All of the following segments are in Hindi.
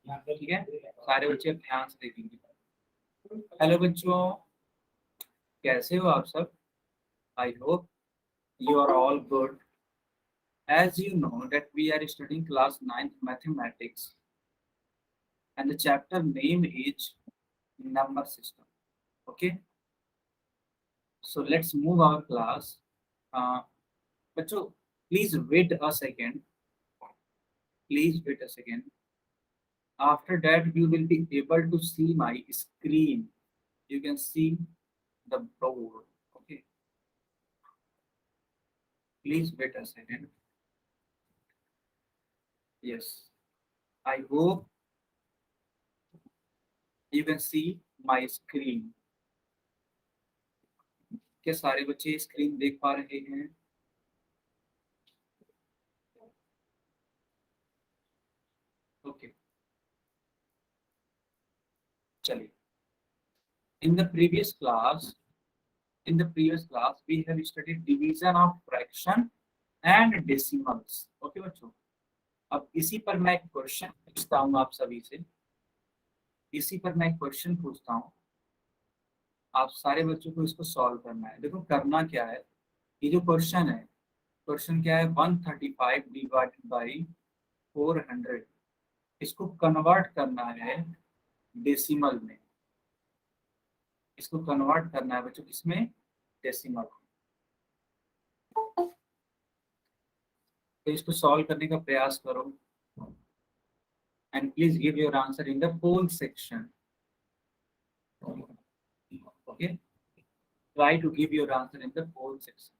ठीक है, सारे बच्चे ध्यान से देखेंगे। हेलो बच्चों, कैसे हो आप सब? I hope you are all good. As you know that we are studying class 9th mathematics and the chapter name is number system. Okay, so let's move our class. uh, बच्चों please wait a second, please wait a second. After that you will be able to see my screen, you can see the board. Okay, please wait a second. Yes, I hope you can see my screen. क्या सारे बच्चे स्क्रीन देख पा रहे हैं? ओके, चलिए। In the previous class, we have studied division of fraction and decimals. Okay बच्चों, अब इसी पर मैं एक क्वेश्चन पूछता हूँ आप सभी से, आप सारे बच्चों को इसको सॉल्व करना है। देखो करना क्या है, ये जो क्वेश्चन है, क्वेश्चन क्या है, 135 डिवाइडेड बाई 400, इसको कन्वर्ट करना है डेसिमल में, इसको कन्वर्ट करना है बच्चों किसमें, डेसिमल। तो इसको सॉल्व करने का प्रयास करो and please give your answer in the poll section. Okay, try to give your answer in the poll section.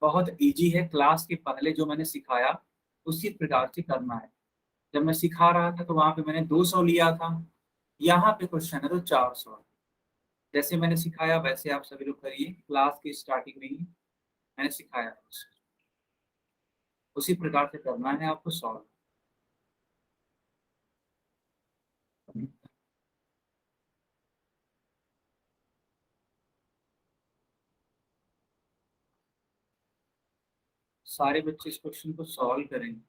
बहुत इजी है, क्लास के पहले जो मैंने सिखाया उसी प्रकार से करना है। जब मैं सिखा रहा था तो वहां पे मैंने 200 लिया था, यहाँ पे क्वेश्चन है तो 400। जैसे मैंने सिखाया वैसे आप सभी लोग करिए, क्लास की स्टार्टिंग में ही मैंने सिखाया, उसी प्रकार से करना है आपको सॉल्व। सारे बच्चे इस क्वेश्चन को सॉल्व करेंगे।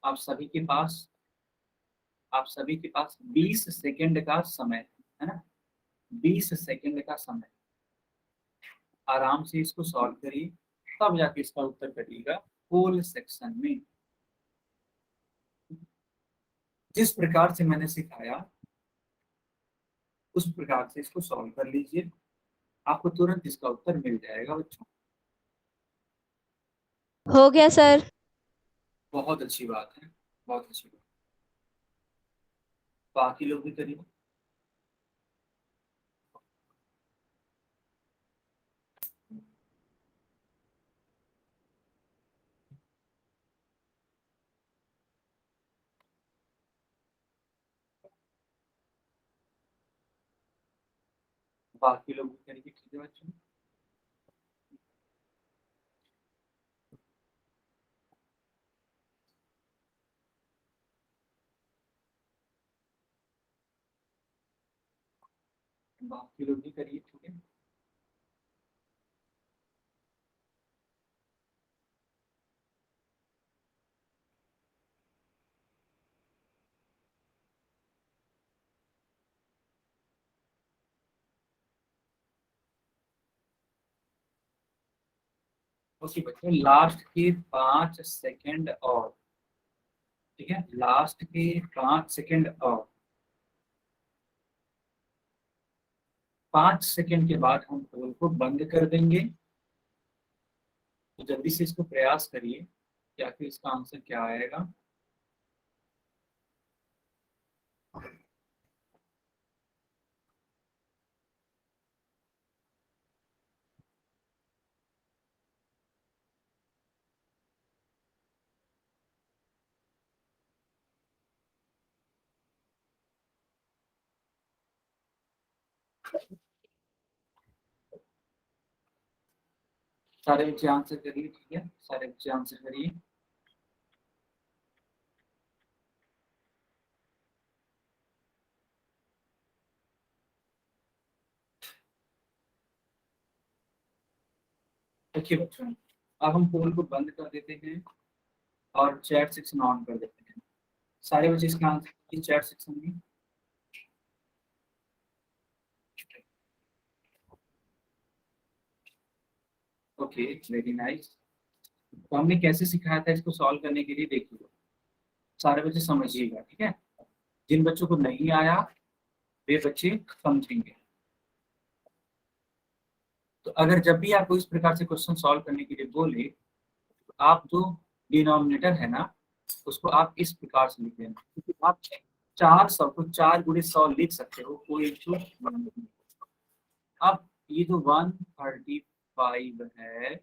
आप सभी के पास 20 सेकंड का समय है ना, 20 सेकंड का समय। आराम से इसको सॉल्व करिए, तब जाके इसका उत्तर करिएगा पोल सेक्शन में। जिस प्रकार से मैंने सिखाया उस प्रकार से इसको सॉल्व कर लीजिए, आपको तुरंत इसका उत्तर मिल जाएगा बच्चों। हो गया सर। बहुत अच्छी बात है, बहुत अच्छी बात। बाकी लोग भी करिए। बाकी लोग भी करिए, ठीक है बच्चों। बाकी लोग भी करिए, ठीक है। ओके बच्चों, लास्ट के 5 सेकंड और, ठीक है, लास्ट के 5 सेकंड और, 5 सेकंड के बाद हम पोल को बंद कर देंगे। तो जल्दी से इसको प्रयास करिए कि आखिर इसका आंसर क्या आएगा। सारे बच्चे आंसर करिए, ठीक है, सारे बच्चे आंसर करिए। ओके बच्चों, अब हम पोल को बंद कर देते हैं और चैट सेक्शन ऑन कर देते हैं। सारे बच्चे इसका आंसर कीजिए चैट सेक्शन में। Okay, very nice. तो हमने कैसे सिखाया था इसको सॉल्व करने के लिए, देखिए सारे बच्चे समझिएगा, ठीक है। जिन बच्चों को नहीं आया वे बच्चे समझेंगे। तो अगर जब भी आपको इस प्रकार से क्वेश्चन सॉल्व करने के लिए बोले तो आप जो डिनोमिनेटर है ना उसको आप इस प्रकार से लिख देना, क्योंकि आप 400 को 4 × 100 लिख सकते हो, कोई इशू नहीं। अब ये जो 135 है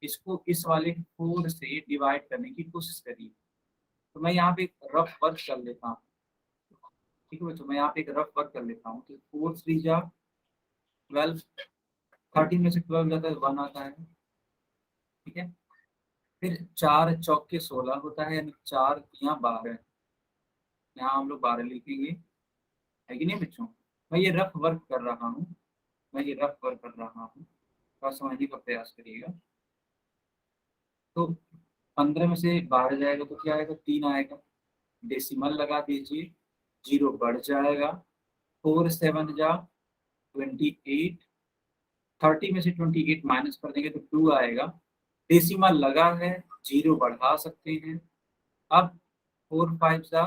इसको इस वाले 4 से डिवाइड करने की कोशिश करिए। तो मैं यहाँ पे एक रफ वर्क कर लेता हूँ, ठीक है बच्चों, मैं यहाँ पे एक रफ वर्क कर लेता हूँ। तो 4 3 जा 12, 13 में से 12 जाता है 1 आता है, ठीक है। फिर 4 चौके 16 होता है, यानी 4 यहाँ 12, यहाँ हम लोग 12 लिखेंगे, है कि नहीं बच्चों। मैं ये रफ वर्क कर रहा हूँ, मैं ये रफ वर्क कर रहा हूँ, थोड़ा समझने का प्रयास करिएगा। तो 15 में से 12 जाएगा तो क्या आएगा, 3 आएगा। डेसिमल लगा दीजिए, 0 बढ़ जाएगा। 4 7 जा 28, 30 में से 28 माइनस कर देंगे तो 2 आएगा। डेसिमल लगा है, 0 बढ़ा सकते हैं। अब 4 5 जा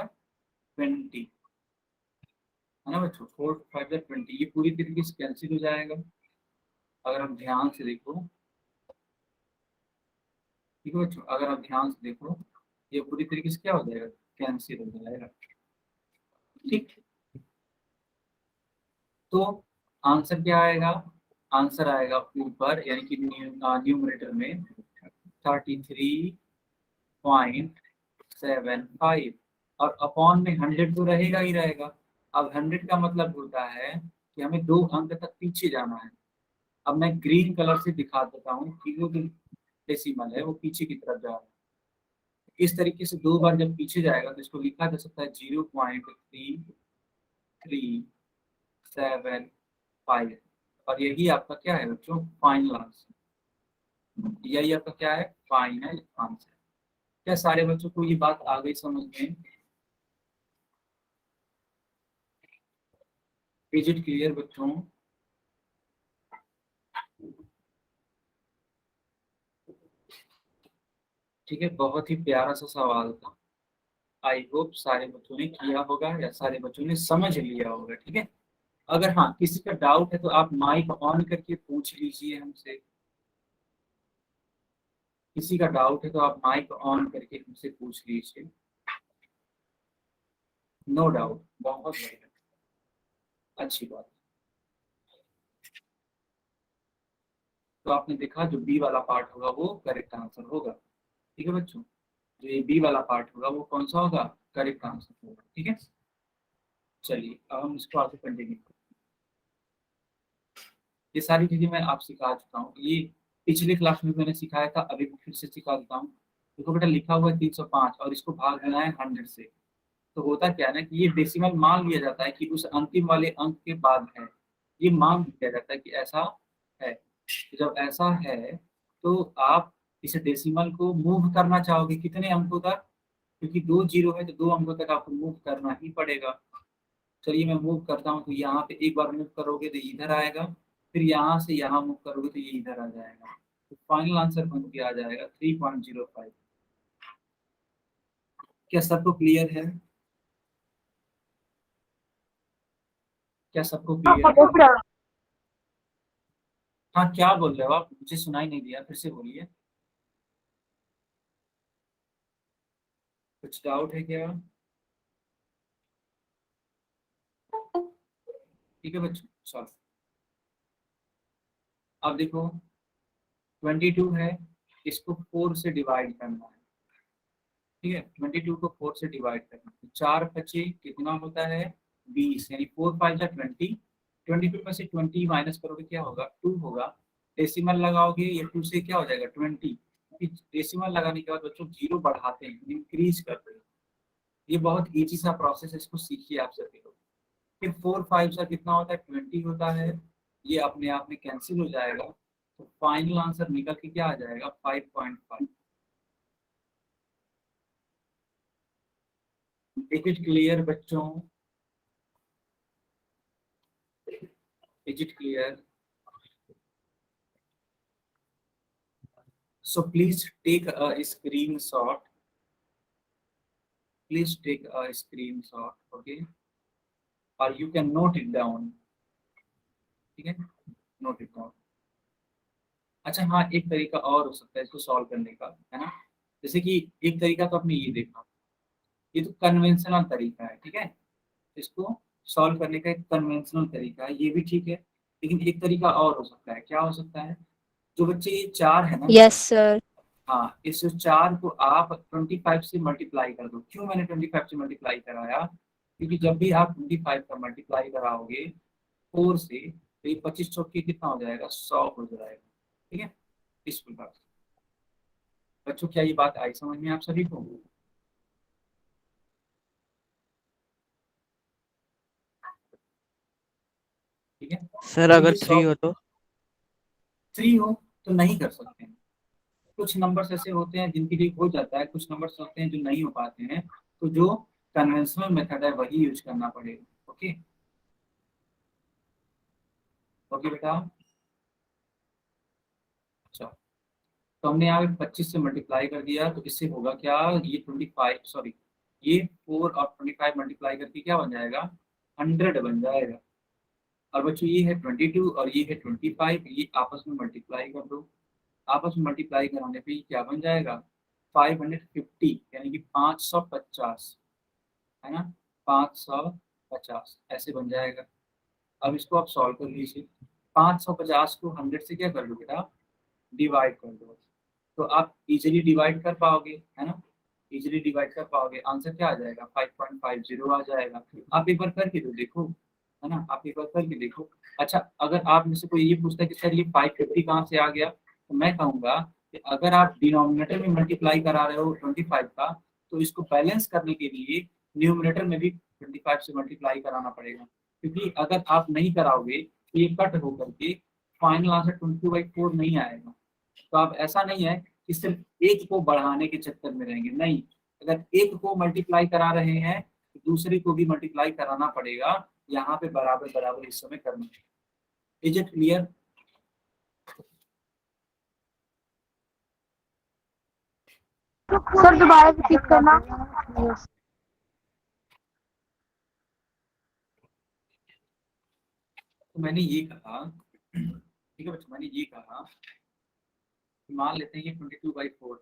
20, है ना बच्चों, 4 5 जा 20, ये पूरी तरीके से कैंसिल हो जाएगा अगर आप ध्यान से देखो, ठीक है बच्चों। अगर आप ध्यान से देखो ये पूरी तरीके से क्या हो जाएगा, कैंसिल हो जाएगा, ठीक। तो आंसर क्या आएगा, आंसर आएगा ऊपर यानी कि न्यूमरेटर में 33.75 और अपॉन में 100 तो रहेगा ही रहेगा। अब 100 का मतलब होता है कि हमें 2 अंक तक पीछे जाना है। अब मैं ग्रीन कलर से दिखा देता हूँ कि वो जो डेसिमल है वो पीछे की तरफ जा रहा है। इस तरीके से 2 बार जब पीछे जाएगा तो इसको लिखा जा सकता है 0.3375 और यही आपका क्या है बच्चों, फाइनल आंसर। यही आपका क्या है, फाइनल आंसर। क्या सारे बच्चों को ये बात आ गई समझ में? इज इट क्लियर बच्चों? ठीक है, बहुत ही प्यारा सा सवाल था। आई होप सारे बच्चों ने किया होगा या सारे बच्चों ने समझ लिया होगा, ठीक है। अगर हाँ किसी का डाउट है तो आप माइक ऑन करके पूछ लीजिए हमसे। किसी का डाउट है तो आप माइक ऑन करके हमसे पूछ लीजिए। नो डाउट, बहुत बढ़िया, अच्छी बात। तो आपने देखा जो बी वाला पार्ट होगा वो करेक्ट आंसर होगा, ठीक है बच्चों। जो ये बी वाला पार्ट होगा वो कौन सा होगा, करेक्ट आंसर होगा, ठीक है। चलिए अब हम इसको आगे कंटिन्यू करें। ये सारी चीजें मैं आप सिखा चुका हूँ, ये पिछले क्लास में मैंने सिखाया था, अभी फिर से सिखा देता हूँ। देखो बेटा लिखा हुआ है 305 और इसको भाग देना है 100 से। तो होता क्या है ना कि ये डेसिमल मान लिया जाता है कि उस अंतिम वाले अंक के बाद है, ये मान लिया जाता है कि ऐसा है। तो जब ऐसा है तो आप इस डेसिमल को मूव करना चाहोगे कितने अंकों तक, क्योंकि 2 जीरो है तो 2 अंकों तक आपको मूव करना ही पड़ेगा। चलिए मैं मूव करता हूँ, तो यहाँ पे एक बार मूव करोगे तो इधर आएगा, फिर यहाँ से यहाँ मूव करोगे तो ये इधर आ जाएगा। तो फाइनल आंसर बन के आ जाएगा 3.05। क्या सबको क्लियर है? क्या सबको क्लियर है? हाँ क्या बोल रहे हो आप, मुझे सुनाई नहीं दिया, फिर से बोलिए। कुछ डाउट है क्या? ठीक है बच्चों, चलो अब देखो 22 है, इसको 4 से डिवाइड करना है, ठीक है। 22 को 4 से डिवाइड करना है, 4 बचे कितना होता है 20, यानी 4 5 जा 20। 22 में से 20 माइनस करोगे क्या होगा, 2 होगा। डेसिमल लगाओगे ये 2 से क्या हो जाएगा 20। डेसिमल लगाने के बाद बच्चों जीरो बढ़ाते हैं, इंक्रीज करते हैं। ये बहुत इजी सा प्रोसेस है, इसको सीखिए आप सभी लोग। फिर 4 5 सा कितना होता है 20 होता है, ये अपने आप में कैंसिल हो जाएगा। तो फाइनल आंसर निकल के क्या आ जाएगा 5.5। इज इट क्लियर बच्चों? Is it clear? So please take a screenshot. Please take a screenshot, okay? Or you can note it down. ठीक है, note it down. अच्छा हाँ, एक तरीका और हो सकता है इसको सॉल्व करने का, है ना? जैसे कि एक तरीका तो आपने ये देखा, ये तो कन्वेंशनल तरीका है, ठीक है? इसको सॉल्व करने का एक कन्वेंशनल तरीका है, ये भी ठीक है। लेकिन एक तरीका और हो सकता है, क्या हो सकता है? जो बच्चे ये 4 है ना, यस सर। हाँ, इस 4 को आप 25 से मल्टीप्लाई कर दो। क्यों मैंने 25 से मल्टीप्लाई कराया? क्योंकि जब भी आप 25 का मल्टीप्लाई कराओगे 4 से, तो ये 25 चौके कितना हो जाएगा? 100 हो जाएगा, ठीक है? इस प्रकार से बच्चों, क्या ये बात आई समझ में आप सभी को? ठीक है सर तो अगर ये 3 हो तो? 3 हो तो नहीं कर सकते हैं। कुछ नंबर्स ऐसे होते हैं जिनके लिए हो जाता है, कुछ नंबर्स होते हैं जो नहीं हो पाते हैं, तो जो कन्वेंशनल मेथड है वही यूज करना पड़ेगा। ओके, ओके बेटा। अच्छा, तो हमने यहाँ पे 25 से मल्टीप्लाई कर दिया, तो इससे होगा क्या? ये 25, सॉरी, ये 4 और 25 मल्टीप्लाई करके क्या बन जाएगा? 100 बन जाएगा। और बच्चों ये है 22 और ये है 25, ये आपस में मल्टीप्लाई कर दो। आपस में मल्टीप्लाई कराने पे ये क्या बन जाएगा? 550, यानी कि 550, है ना? 550 ऐसे बन जाएगा। अब इसको आप सॉल्व कर लीजिए। 550 को 100 से क्या कर दो बेटा? डिवाइड कर दो। तो आप इजीली डिवाइड कर पाओगे, है ना? इजीली डिवाइड कर पाओगे। आंसर क्या आ जाएगा? 5.50 आ जाएगा। आप एक बार करके तो देखो, है ना? आप एक बार करके देखो। अच्छा, अगर आप में से कोई ये पूछता है कि सर ये 550 कहाँ से आ गया, तो मैं कहूँगा कि अगर आप डिनोमिनेटर में मल्टीप्लाई करा रहे हो 25 का, तो इसको बैलेंस करने के लिए न्यूमिनेटर में भी 25 से मल्टीप्लाई कराना पड़ेगा। क्योंकि अगर आप नहीं कराओगे तो ये कट होकर के फाइनल आंसर 22/4 नहीं आएगा। तो आप, ऐसा नहीं है कि सिर्फ एक को बढ़ाने के चक्कर में रहेंगे, नहीं। अगर एक को मल्टीप्लाई करा रहे हैं तो दूसरे को भी मल्टीप्लाई कराना पड़ेगा। यहाँ पे बराबर बराबर इस समय करना है। Is it clear? सर दोबारा रिपीट करना। तो मैंने ये कहा, ठीक है बच्चों, मैंने ये कहा, मान लेते हैं कि 22/4,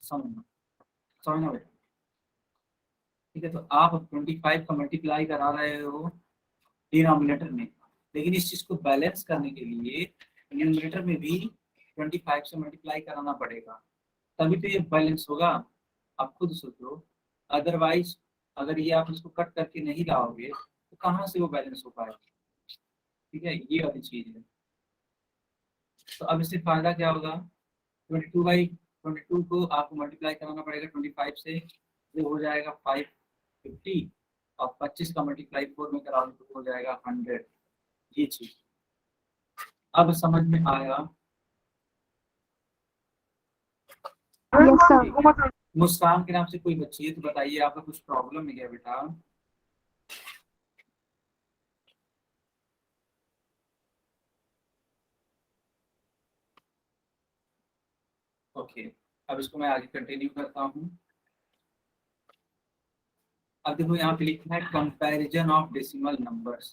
समझना समझना बेटा। ठीक है, तो आप 25 का मल्टीप्लाई करा रहे हो डिनोमिनेटर में, लेकिन इस चीज को बैलेंस करने के लिए न्यूमरेटर में भी 25 से मल्टीप्लाई कराना पड़ेगा, तभी तो ये बैलेंस होगा। आप खुद सोचो, अदरवाइज अगर ये आप इसको कट करके नहीं लाओगे तो कहाँ से वो बैलेंस हो पाएगा? ठीक है, ये वाली चीज है। तो अब इससे फायदा क्या होगा? 22/22 को आपको मल्टीप्लाई कराना पड़ेगा 25 से, जो हो जाएगा 550, और 25 का मल्टीप्लाई 4 में कराओगे तो हो जाएगा 100। ये चीज अब समझ में आया? Yes sir. मुस्कान के नाम से कोई बच्ची है तो बताइए, आपका कुछ प्रॉब्लम है क्या बेटा? ओके, अब इसको मैं आगे कंटिन्यू करता हूँ। अब देखो यहाँ पे लिखना है कंपैरिजन ऑफ डेसिमल नंबर्स।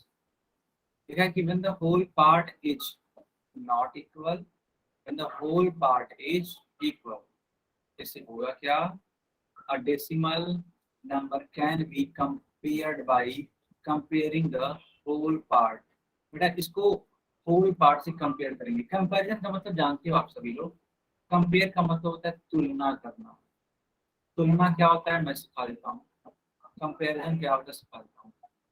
ठीक है कि when the whole part is not equal, when the whole part is equal, इससे होगा क्या? A decimal number can be compared by comparing the whole part. बेटा इसको होल पार्ट से कंपेयर करेंगे। कंपैरिजन का मतलब जानते हो आप सभी लोग। कंपेयर का मतलब होता है तुलना करना। तुलना क्या होता है मैं सिखा देता हूँ। कंपेरिजन क्या होता है सिखा देता हूँ।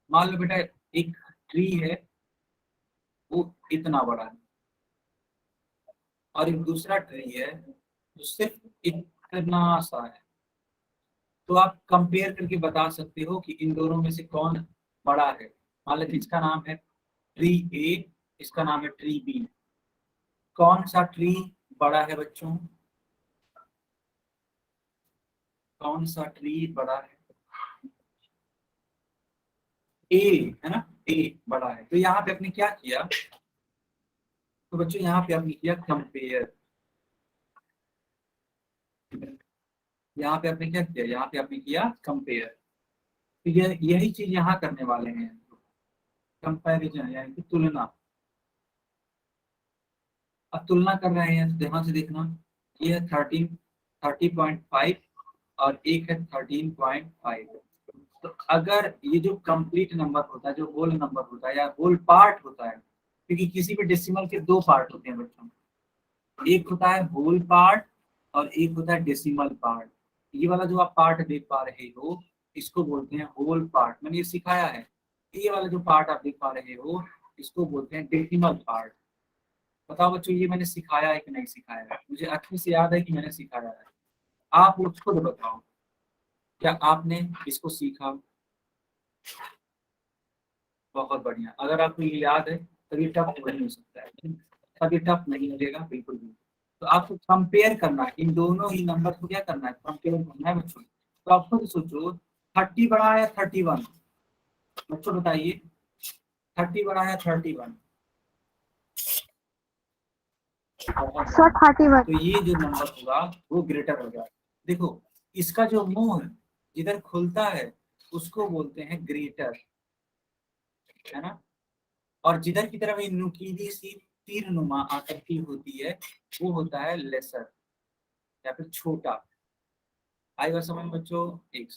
मान लो बेटा एक ट्री है, वो इतना बड़ा है, और एक दूसरा ट्री है जो सिर्फ इतना सा है। तो आप कंपेयर करके बता सकते हो कि इन दोनों में से कौन बड़ा है। मान लो इसका नाम है ट्री ए, इसका नाम है ट्री बी। कौन सा ट्री बड़ा है बच्चों? कौन सा ट्री बड़ा है? ए है ना, ए बड़ा है। तो यहाँ पे आपने क्या किया, तो बच्चों यहाँ पे आपने किया कंपेयर। यहाँ पे आपने क्या किया, यहाँ पे आपने किया कंपेयर। तो यही चीज यहाँ करने वाले हैं, कंपैरिजन यानी कि तुलना। अब तुलना कर रहे हैं तो ध्यान से देखना, ये है 30.5 और एक है 13.5। तो अगर ये जो कंप्लीट नंबर होता है, जो होल नंबर होता है या होल पार्ट होता है, क्योंकि किसी भी डेसिमल के दो पार्ट होते हैं बच्चों, एक होता है होल पार्ट और एक होता है डेसिमल पार्ट। ये वाला जो आप पार्ट देख पा रहे हो इसको बोलते हैं होल पार्ट, मैंने ये सिखाया है। ये वाला जो पार्ट आप देख पा रहे हो इसको बोलते हैं डेसिमल पार्ट। बताओ बच्चों, ये मैंने सिखाया है कि नहीं सिखाया है? मुझे अच्छे से याद है कि मैंने सिखाया है। आप लोग खुद बताओ, क्या आपने इसको सीखा? बहुत बढ़िया। अगर आपको ये याद है तभी टफ नहीं हो सकता है, तभी टफ नहीं लगेगा बिल्कुल भी। तो आपको कंपेयर करना है, इन दोनों ही नंबर को क्या करना है, कंपेयर करना है बच्चों। तो आप खुद सोचो, 30 बड़ा है 31? बच्चों बताइए, 30 बड़ा है 31? सर 31। तो ये जो नंबर होगा वो ग्रेटर होगा। देखो, इसका जो मुंह जिधर खुलता है उसको बोलते हैं ग्रेटर, है ना, और जिधर की तरफ ये नुकीली सी तीर नुमा आकृति होती है वो होता है लेसर या फिर छोटा। आई बात समझ में बच्चों? एक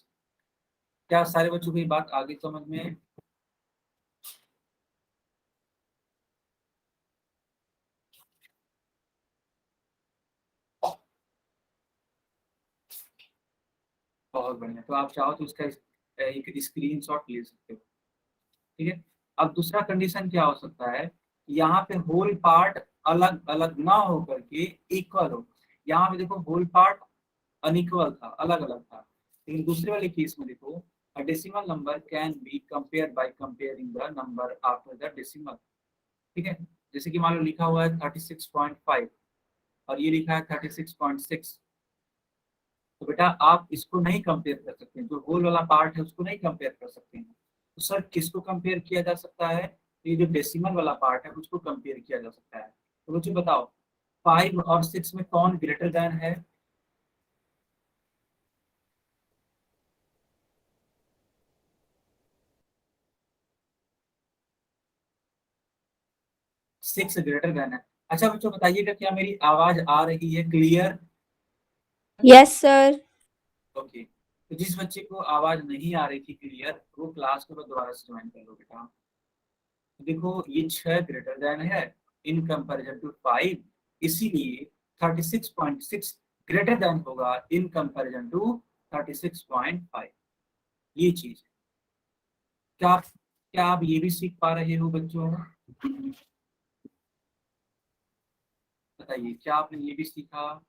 क्या सारे बच्चों को ये बात आगे समझ में? बहुत बढ़िया। तो आप चाहो तो इसका एक स्क्रीनशॉट ले सकते हो, ठीक है। अब दूसरा कंडीशन क्या हो सकता है, यहाँ पे होल पार्ट अलग अलग ना हो करके इक्वल हो। यहाँ पे देखो होल पार्ट अनइक्वल था, अलग अलग था, लेकिन दूसरे वाले केस में देखो, अ decimal number can be compare bye comparing the number after the decimal. ठीक है, जैसे कि मान लो लिखा हुआ है 36.5 और ये लिखा है 36.6। तो बेटा आप इसको नहीं कंपेयर कर सकते, जो होल वाला पार्ट है उसको नहीं कंपेयर कर सकते हैं। तो सर किसको कंपेयर किया जा सकता है? ये जो डेसिमल वाला पार्ट है उसको कंपेयर किया जा सकता है। तो मुझे बताओ 5 और 6 में कौन ग्रेटर देन है? 6 ग्रेटर देन है। अच्छा बच्चों बताइएगा, क्या मेरी आवाज आ रही है क्लियर? Yes sir. ओके। तो जिस बच्चे को आवाज नहीं आ रही थी क्लियर, वो क्लास को दोबारा से ज्वाइन कर लो बेटा। देखो ये 6 ग्रेटर देन है इन कंपैरिजन टू 5, इसीलिए 36.6 ग्रेटर देन होगा इन कंपैरिजन टू 36.5। ये चीज है। क्या आप ये भी सीख पा रहे हो बच्चों? बताइए, क्या आपने ये भी सीखा?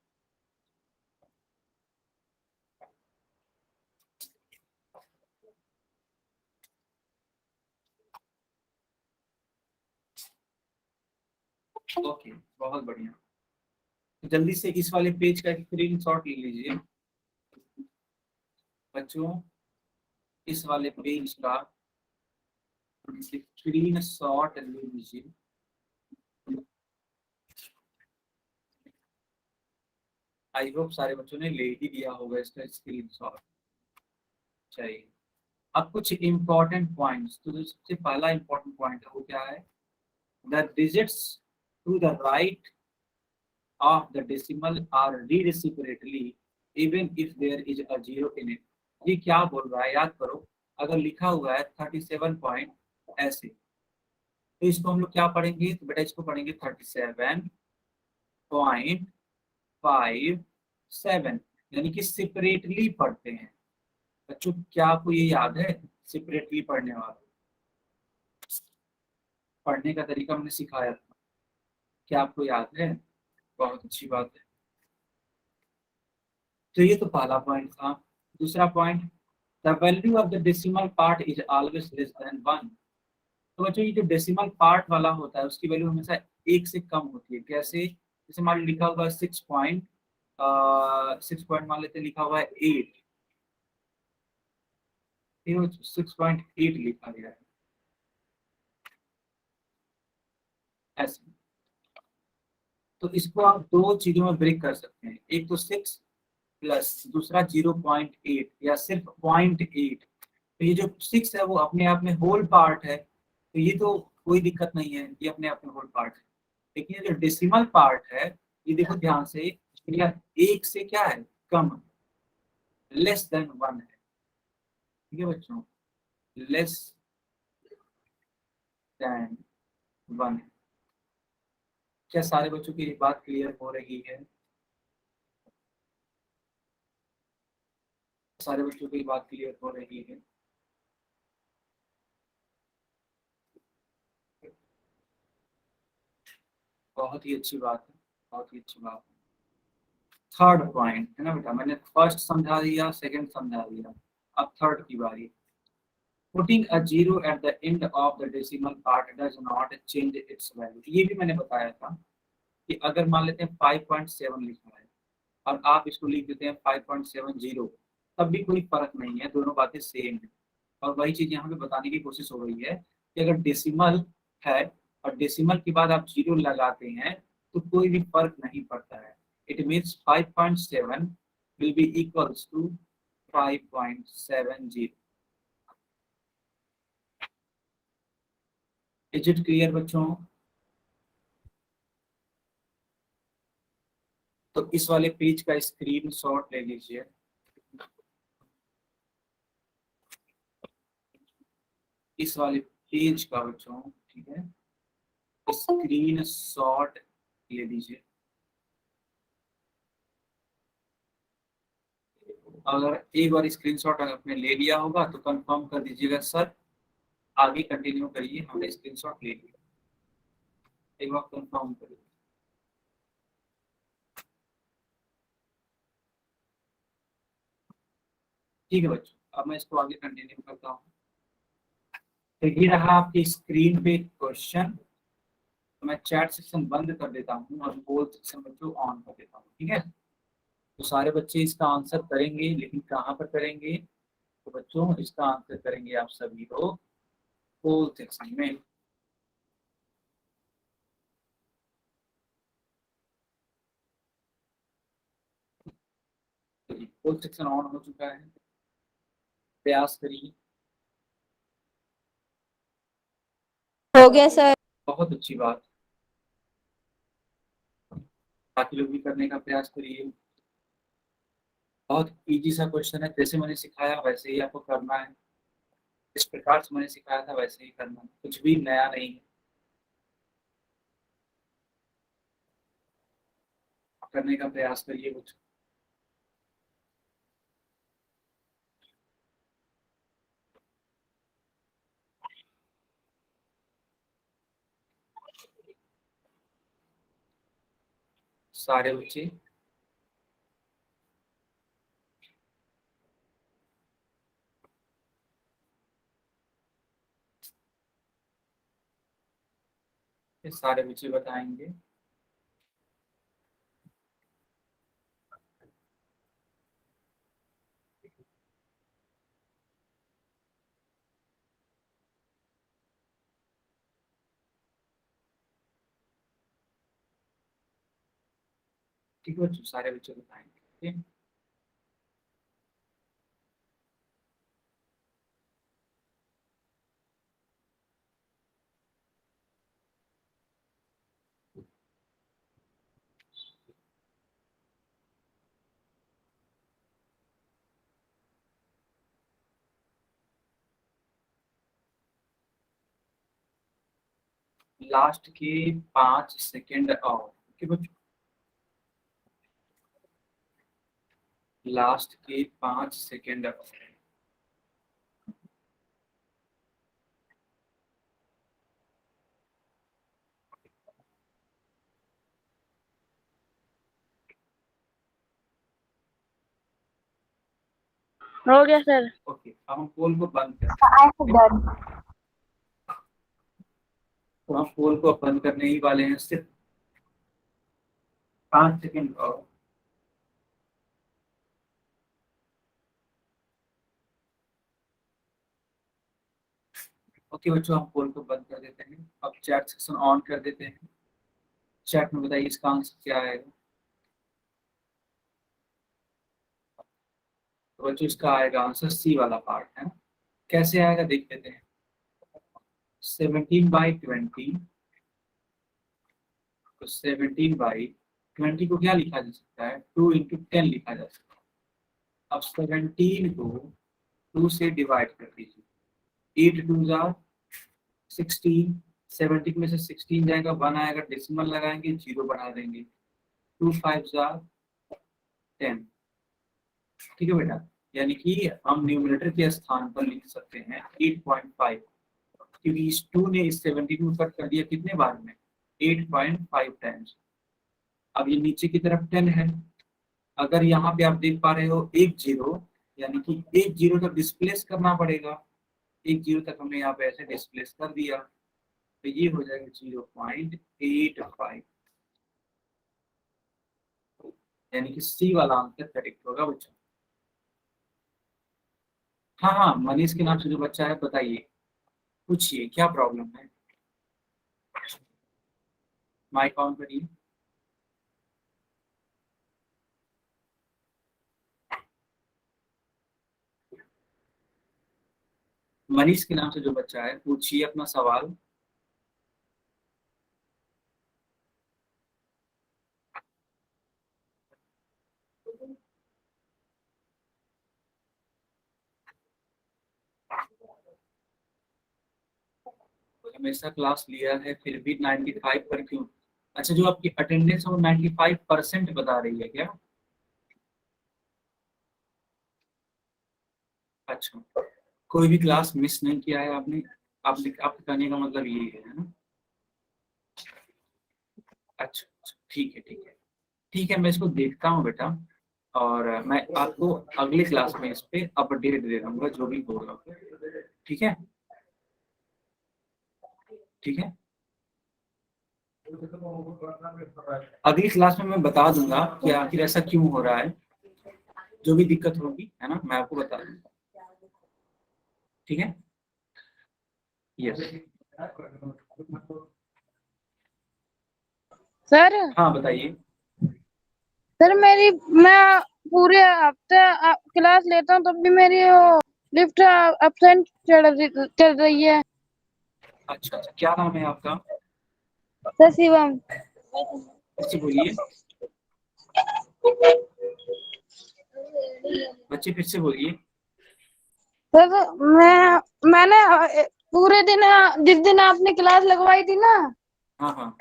ओके, बहुत बढ़िया। तो जल्दी से इस वाले पेज का स्क्रीन शॉट ले लीजिए बच्चों, इस वाले पेज का स्क्रीन शॉट ले लीजिए। आई होप सारे बच्चों ने ले ही दिया होगा इसका स्क्रीन शॉट। चाहिए अब कुछ इंपॉर्टेंट पॉइंट्स। तो जो सबसे पहला इंपॉर्टेंट पॉइंट है वो क्या है, the digits to the right of the decimal are read separately even if there is a zero in it। ये क्या बोल रहा है, याद करो। अगर लिखा हुआ है 37 पॉइंट ऐसे, तो इसको हम लोग क्या पढ़ेंगे, तो बेटा इसको पढ़ेंगे 37.57, यानी कि सेपरेटली पढ़ते हैं। बच्चों क्या आपको ये याद है सेपरेटली पढ़ने वाला पढ़ने का तरीका हमने सिखाया था, क्या आपको याद है? बहुत अच्छी बात है। तो ये तो पहला पॉइंट था। दूसरा point, the value of the decimal part is always less than 1। तो बच्चों ये जो डेसिमल पार्ट वाला होता है उसकी वैल्यू हमेशा 1 से कम होती है। कैसे? जैसे मान लो लिखा हुआ है 6 पॉइंट मान लेते लिखा हुआ है 8, ठीक है, 6.8 लिखा गया है ऐसे। तो इसको आप दो चीजों में ब्रेक कर सकते हैं, एक तो 6 प्लस दूसरा 0.8 या सिर्फ 0.8। तो ये जो 6 है वो अपने आप में होल पार्ट है, तो ये तो कोई दिक्कत नहीं है, ये अपने आप में होल पार्ट है। लेकिन ये जो डेसिमल पार्ट है, ये देखो ध्यान से, या एक से क्या है, कम, लेस देन 1 है। ठीक है बच्चों, लेस देन 1 है। क्या सारे बच्चों की ये बात क्लियर हो रही है? सारे बच्चों की ये बात क्लियर हो रही है? बहुत ही अच्छी बात है, बहुत ही अच्छी बात है। थर्ड पॉइंट है ना बेटा, मैंने फर्स्ट समझा दिया, सेकंड समझा दिया, अब थर्ड की बारी। Putting a zero at the end of the decimal part does not change its value। ये भी मैंने बताया था कि अगर मान लेते हैं 5.7 लिखा है और आप इसको लिख देते हैं 5.70, तब भी कोई फर्क नहीं है, दोनों बातें सेम है। और वही चीज यहाँ पे बताने की कोशिश हो रही है कि अगर डेसिमल है और डेसिमल के बाद आप जीरो लगाते हैं तो कोई भी फर्क नहीं पड़ता है। It means 5.7 will be equals to 5.70। Is it clear बच्चों? तो इस वाले पेज का स्क्रीनशॉट ले लीजिए। इस वाले पेज का बच्चों, ठीक है, स्क्रीनशॉट ले लीजिए। अगर एक बार स्क्रीनशॉट आपने ले लिया होगा तो कंफर्म कर दीजिएगा सर, आगे कंटिन्यू करिए, हमने स्क्रीनशॉट ले लिया, एक बार कंफर्म करिए। ठीक है बच्चों, अब मैं इसको आगे कंटिन्यू करता हूँ। तो ये रहा आपकी स्क्रीन पे क्वेश्चन। तो मैं चैट सेक्शन बंद कर देता हूँ और बोल सेक्शन बच्चों ऑन कर देता हूँ, ठीक है। तो सारे बच्चे इसका आंसर करेंगे, लेकिन कहाँ पर करेंगे? तो बच्चों इसका आंसर करेंगे आप सभी लोग पोल सेक्शन में। पोल सेक्शन ऑन हो चुका है, प्रयास करिए। हो गया सर। बहुत अच्छी बात, बाकी लोग भी करने का प्रयास करिए। बहुत इजी सा क्वेश्चन है, जैसे मैंने सिखाया वैसे ही आपको करना है, इस प्रकार से मैंने सिखाया था वैसे ही करना है, कुछ भी नया नहीं है। करने का प्रयास करिए कुछ। सारे बच्चे सारे बच्चे बताएंगे। ठीक है बच्चों, सारे बच्चे बताएंगे, ठीक है। लास्ट के 5 सेकेंड और, ठीक है बच्चों, लास्ट के 5 सेकेंड और। हो गया सर। ओके, अब हम पोल को बंद I करते हैं। have done. तो हम पोल को बंद करने ही वाले हैं, सिर्फ 5 सेकेंड और। ओके बच्चों, हम पोल को बंद कर देते हैं। अब चैट सेक्शन ऑन कर देते हैं। चैट में बताइए इसका आंसर क्या आएगा। तो बच्चों इसका आएगा आंसर सी वाला पार्ट है ना। कैसे आएगा देख लेते हैं। 17/20, तो 17/20 को क्या लिखा जा सकता है, 2 × 10 लिखा जा सकता है। अब 17 को 2 से डिवाइड कर दीजिए। 8 2 जार 16, 17 में से 16 जाएगा, 1 आएगा, डेसिमल लगाएंगे, 0 बढ़ा देंगे, 2 5 जार 10। ठीक है बेटा, यानी कि हम न्यूमरेटर के स्थान पर लिख सकते हैं 8.5, क्योंकि इस 2 ने इस 17 को कट कर दिया कितने बार में, 8.5 टाइम्स। अब ये नीचे की तरफ 10 है। अगर यहाँ पे आप देख पा रहे हो एक जीरो, यानी कि एक जीरो तक डिस्प्लेस करना पड़ेगा। एक जीरो तक हमने यहाँ पे ऐसे डिस्प्लेस कर दिया, तो ये हो जाएगा 0.85, यानी कि सी वाला आंसर करेक्ट होगा बच्चों। हाँ हाँ, मनीष के नाम से जो बच्चा है बताइए, पूछिए क्या प्रॉब्लम है। माइक ऑन करिए। मनीष के नाम से जो बच्चा है पूछिए अपना सवाल। हमेशा क्लास लिया है फिर भी 95 पर क्यों। अच्छा, जो आपकी अटेंडेंस है वो 95% बता रही है क्या। अच्छा, कोई भी क्लास मिस नहीं किया है आपने। आपने आपके कहने का मतलब ये है ना। अच्छा अच्छा, ठीक है ठीक है ठीक है, मैं इसको देखता हूँ बेटा, और मैं आपको अगले क्लास में इस पे अपडेट दे दूंगा जो भी होगा। ठीक है ठीक है, अगली क्लास में मैं बता दूंगा कि आखिर ऐसा क्यों हो रहा है। जो भी दिक्कत होगी है ना, मैं आपको बता दूंगा। ठीक है, यस। सर हाँ बताइए। सर मैं पूरे हफ्ते क्लास लेता हूँ तब भी मेरी वो लिफ्ट एब्सेंट चल रही है। अच्छा अच्छा, क्या नाम है आपका। सर शिवम। बच्चे बोलिए, बच्चे फिर से बोलिए। सर मैंने पूरे दिन जिस दिन आपने क्लास लगवाई थी ना, हाँ हाँ,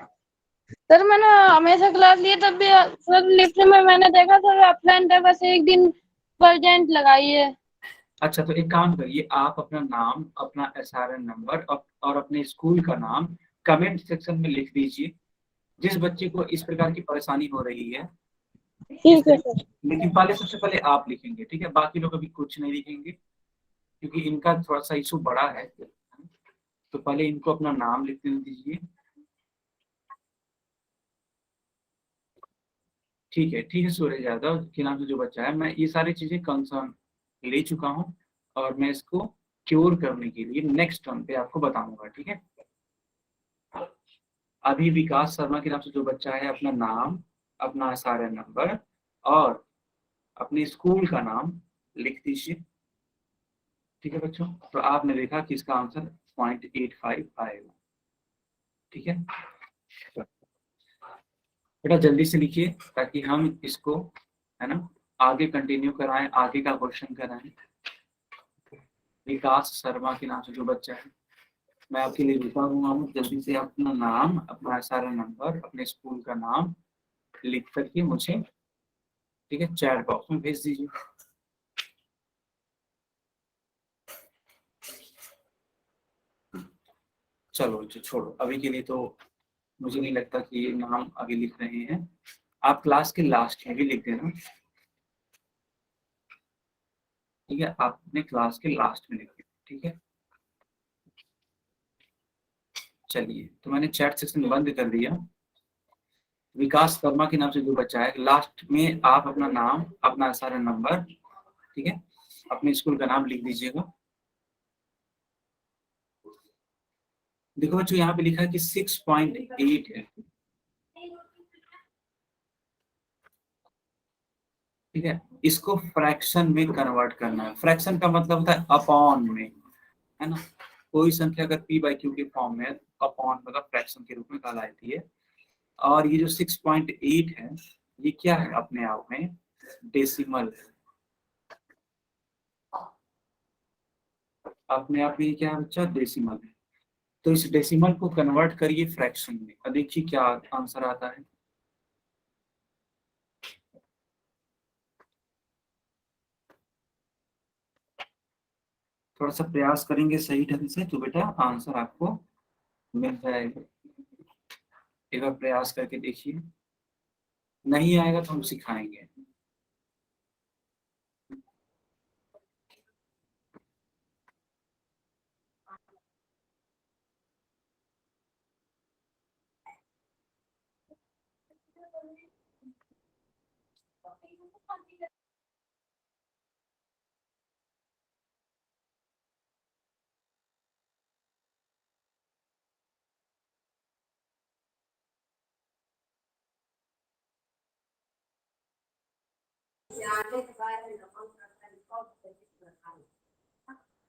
सर मैंने हमेशा क्लास ली तब भी सर लिफ्ट में मैंने देखा सर एब्सेंट है, बस एक दिन प्रेजेंट लगाई है। अच्छा तो एक काम करिए, आप अपना नाम, अपना SRN नंबर और अपने स्कूल का नाम कमेंट सेक्शन में लिख दीजिए। जिस बच्चे को इस प्रकार की परेशानी हो रही है इस ठीक है तरीके, सर। लेकिन पहले सबसे पहले आप लिखेंगे, ठीक है, बाकी लोग अभी कुछ नहीं लिखेंगे क्योंकि इनका थोड़ा सा इशू बड़ा है। तो पहले इनको अपना नाम लिख दीजिए। ठीक है सूरज यादव के नाम से जो बच्चा है, मैं ये सारी चीजें कंसर्न ले चुका हूँ, और मैं इसको क्योर करने के लिए नेक्स्ट टर्म पे आपको बताऊंगा। ठीक है, अभी विकास शर्मा के नाम से जो बच्चा है अपना नाम, अपना SRN नंबर और अपने स्कूल का नाम लिख दीजिए। ठीक है बच्चों, तो आपने देखा कि इसका आंसर 0.85 आएगा। ठीक है बेटा, जल्दी से लिखिए ताकि हम इसको है ना आगे कंटिन्यू कराएं, आगे का क्वेश्चन कराएं। विकास शर्मा के नाम से जो बच्चा है, मैं आपके लिए लिखा हुआ हूँ, जल्दी से अपना नाम, अपना SRN नंबर, अपने स्कूल का नाम लिख करके मुझे, ठीक है, चैट बॉक्स में भेज दीजिए। चलो बच्चों छोड़ो, अभी के लिए तो मुझे नहीं लगता कि ये नाम अभी लिख रहे हैं। आप क्लास के लास्ट में भी लिख देना। ठीक है, आप अपने क्लास के लास्ट में लिख देना। ठीक है, चलिए, तो मैंने चैट सेक्शन बंद कर दिया। विकास वर्मा के नाम से जो बच्चा है, लास्ट में आप अपना नाम, अपना SRN नंबर, ठीक है, अपने स्कूल का नाम लिख दीजिएगा। देखो बच्चों यहाँ पे लिखा है कि 6.8 है, ठीक है। इसको फ्रैक्शन में कन्वर्ट करना है। फ्रैक्शन का मतलब होता है अपॉन में, है ना। कोई संख्या अगर p बाई क्यू के फॉर्म में अपॉन मतलब फ्रैक्शन के रूप में कहलाती है। और ये जो 6.8 है ये क्या है अपने आप में, डेसिमल। अपने आप में ये क्या है बच्चा, डेसिमल है। तो इस डेसिमल को कन्वर्ट करिए फ्रैक्शन में, अब देखिए क्या आंसर आता है। थोड़ा सा प्रयास करेंगे सही ढंग से तो बेटा आंसर आपको मिल जाएगा। एक बार प्रयास करके देखिए, नहीं आएगा तो हम सिखाएंगे।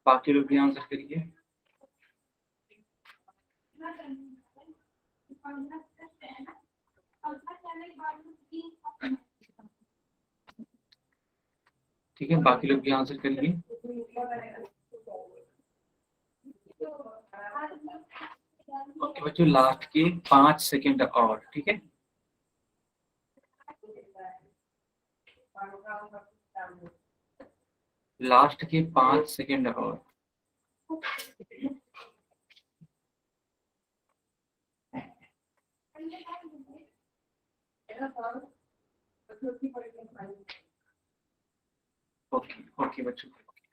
बाकी लोग भी आंसर करिए। ठीक है, बाकी लोग भी आंसर करिए। ओके बच्चों, लास्ट के 5 सेकेंड और, ठीक है। लास्ट के 5 सेकेंड और। ओके ओके बच्चों,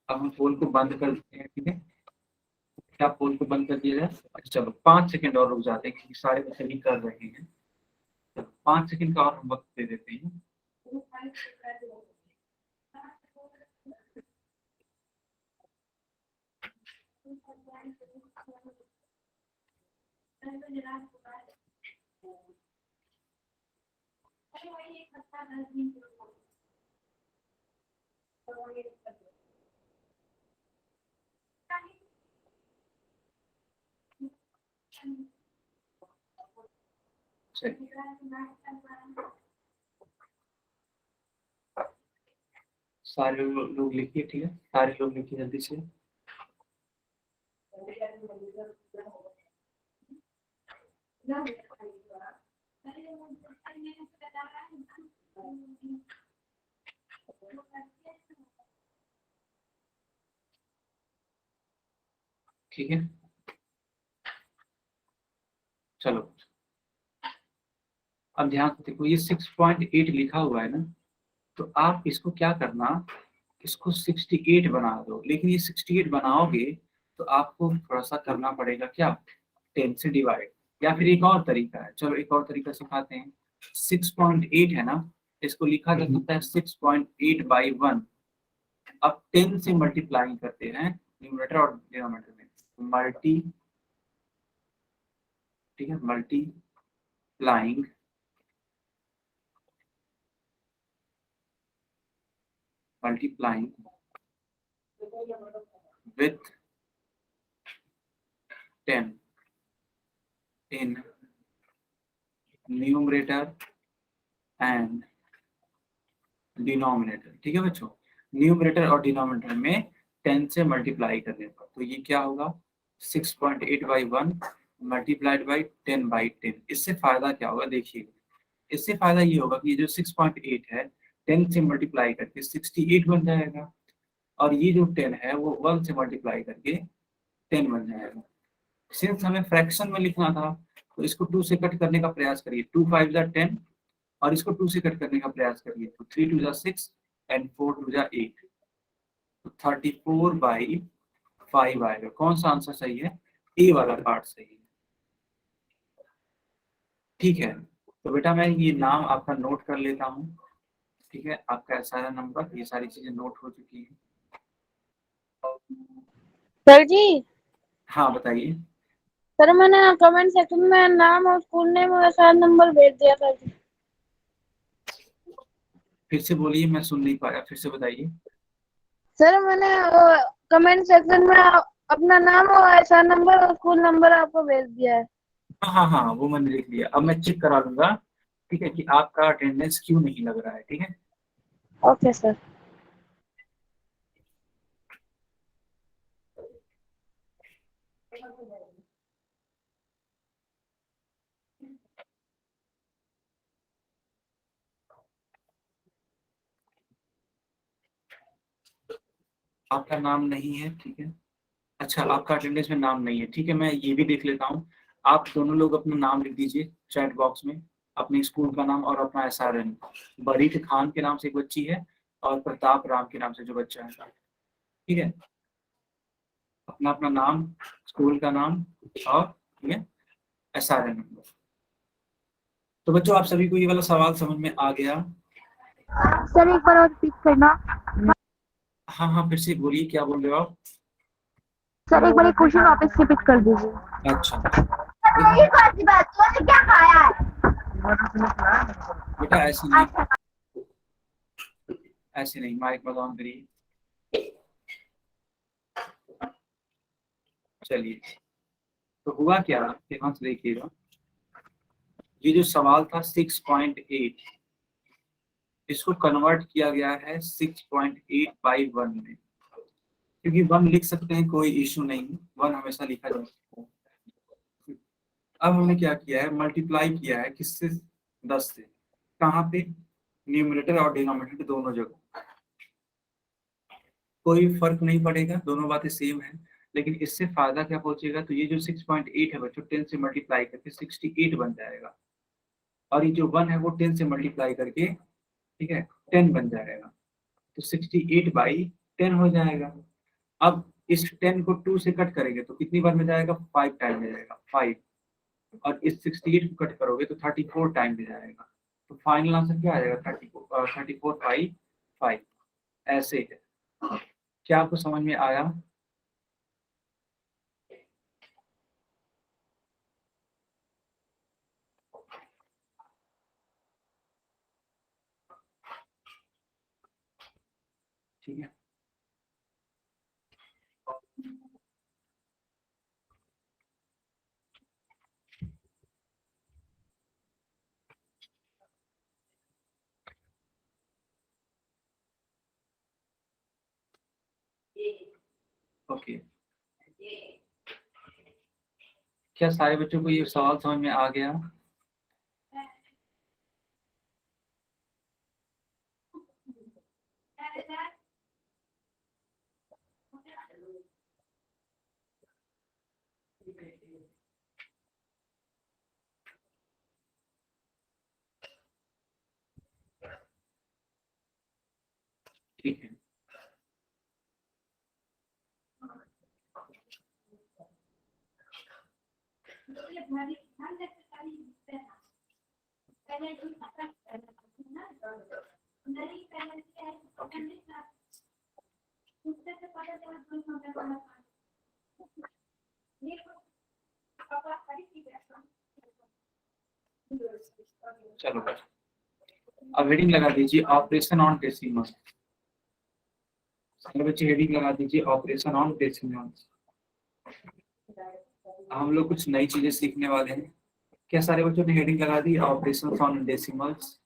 अब हम पोल को बंद कर देते हैं, ठीक है। क्या पोल को बंद कर दिया जाए? अच्छा चलो 5 सेकेंड और रुक जाते हैं क्योंकि सारे बच्चे भी कर रहे हैं। तो 5 सेकेंड का और हम वक्त दे देते हैं। सारे लोग लिखिए, ठीक है, सारे लोग लिखिए जल्दी से। ठीक है, चलो अब ध्यान से देखो, ये 6.8 लिखा हुआ है ना, तो आप इसको क्या करना, इसको 68 बना दो। लेकिन ये 68 बनाओगे तो आपको थोड़ा सा करना पड़ेगा क्या, 10 से डिवाइड। या फिर एक और तरीका है, चलो एक और तरीका सिखाते हैं। 6.8 है ना, इसको लिखा जा सकता है 6.8 बाई 1। अब 10 से मल्टीप्लाई करते हैं न्यूमरेटर और डिनोमिनेटर में, मल्टी, ठीक है, multiplying with 10 in numerator and denominator, ठीक है बच्चों। न्यूमरेटर और डिनोमिनेटर में 10 से मल्टीप्लाई करने पर तो ये क्या होगा, 6.8 बाई 1 मल्टीप्लाइड बाई 10 बाई 10। इससे फायदा क्या होगा देखिए, इससे फायदा ये होगा कि ये जो 6.8 है 10 से मल्टीप्लाई करके 68 बन जाएगा, और ये जो 10 है वो 1 से मल्टीप्लाई करके 10 बन जाएगा। सिंस हमें फ्रैक्शन में लिखना था तो इसको 2 से कट करने का प्रयास करिए, 2 5 जा 10, और इसको 2 से कट करने का प्रयास करिए, तो 3 2 जा 6 एंड 4 2 जा 8, तो 34 बाई 5 आएगा। कौन सा आंसर सही है, ए वाला पार्ट सही है, ठीक है। तो बेटा मैं ये नाम आपका नोट कर लेता हूँ, ठीक है, आपका सारा नंबर, ये सारी चीजें नोट हो चुकी है। सर जी, हाँ बताइए। सर मैंने कमेंट सेक्शन में नाम और स्कूल नेम और एसआर नंबर भेज दिया था। फिर से बोलिए, मैं सुन नहीं पाया, फिर से बताइए। सर मैंने कमेंट सेक्शन में अपना नाम और एसआर नंबर और स्कूल नंबर आपको भेज दिया है। हाँ हाँ हाँ, वो मैंने लिख लिया। अब मैं चेक करा लूंगा, ठीक है, कि आपका अटेंडेंस क्यों नहीं लग रहा है। ठीक है, ओके सर। आपका नाम नहीं है, ठीक है। अच्छा, आपका अटेंडेंस में नाम नहीं है, ठीक है, मैं ये भी देख लेता हूँ। आप दोनों लोग अपना नाम लिख दीजिए चैट बॉक्स में, अपने स्कूल का नाम और अपना SRN। बरीत खान के नाम से एक बच्ची है और प्रताप राम के नाम से जो बच्चा है, ठीक है। अपना अपना नाम, स्कूल का नाम और ठीक है SRN नंबर। तो बच्चों, आप सभी को ये वाला सवाल समझ में आ गया? सर एक बार और रिपीट करना। हाँ हाँ, फिर से बोलिए, क्या बोल रहे हो आप? सर एक बार क्वेश्चन वापस रिपीट कर दीजिए। अच्छा, ये कौन सी बात, तूने क्या खाया है? बेटा ऐसे नहीं, ऐसे नहीं, माइक मत ऑन करिए। चलिए, तो हुआ क्या, ध्यान से देखिएगा। ये जो सवाल था 6.8, इसको कन्वर्ट किया गया है 6.8/1 में, क्योंकि 1 लिख सकते हैं, कोई इशू नहीं, 1 हमेशा लिखा जा सकता है। अब हमने क्या किया है, मल्टीप्लाई किया है किससे? 10 से। कहाँ पे? न्यूमरेटर और डिनोमिनेटर दोनों जगह। कोई फर्क नहीं पड़ेगा, दोनों बातें सेम है। लेकिन इससे फायदा क्या पहुंचेगा, तो ये जो 6.8 है बच्चों, 10 से मल्टीप्लाई करके 68 बन जाएगा। और ये जो 1 है वो 10 से मल्टीप्लाई करके, ठीक है, 10 बन जाएगा। तो 68/10 हो जाएगा। अब इस 10 को 2 से कट करेंगे तो कितनी बार में जाएगा? 5 टाइम में जाएगा, 5। और इस 68 को कट करोगे तो 34 टाइम में जाएगा। तो फाइनल आंसर क्या आ जाएगा? 34/5। ऐसे है। क्या आपको समझ में आया? ठीक है, ओके। क्या सारे बच्चों को ये सवाल समझ में आ गया? ठीक है, चलो। अब हेडिंग लगा दीजिए ऑपरेशन ऑन डेसिमल। सारे बच्चे हेडिंग लगा दीजिए ऑपरेशन ऑन डेसिमल। हम लोग कुछ नई चीजें सीखने वाले हैं। क्या सारे बच्चों ने हेडिंग लगा दी ऑपरेशन ऑन डेसिमल्स?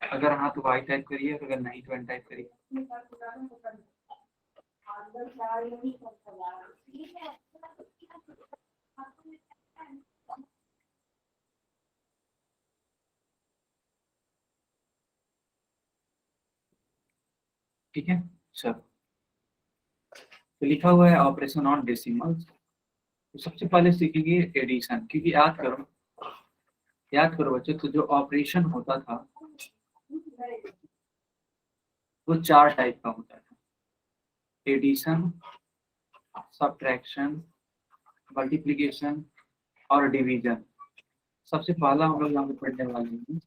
अगर हाँ तो वाई टाइप करिए, अगर नहीं तो एन टाइप करिए। ठीक है, चलो। तो लिखा हुआ है ऑपरेशन ऑन डेसिमल्स। तो सबसे पहले सीखेंगे एडिशन, क्योंकि याद करो बच्चों, तो जो ऑपरेशन होता था वो 4 टाइप का होता था: एडिशन, सब्ट्रैक्शन, मल्टीप्लिकेशन और डिवीजन। सबसे पहला हम लोग यहाँ पे पढ़ने वाले हैं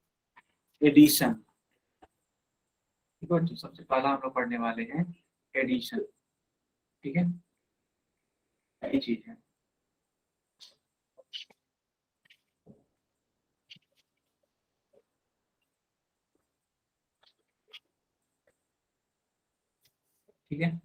एडिशन। ठीक है, तो सबसे पहला हम लोग पढ़ने वाले हैं एडिशन। ठीक है, ये चीज है। ठीक है,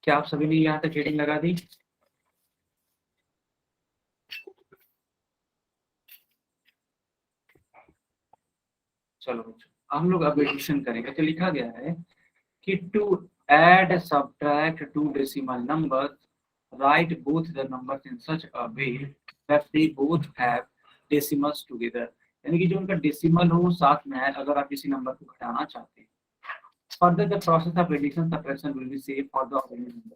क्या आप सभी ने यहाँ तक हेडिंग लगा दी? चलो हम लोग अब एडिशन करेंगे। तो लिखा गया है कि to add subtract two decimal numbers, write both the numbers in such a way that they both have decimals together. यानी कि जो उनका डेसिमल हो वो साथ में है अगर आप किसी नंबर को घटाना चाहते हैं। Further the process of addition subtraction will be same for the ordinary number.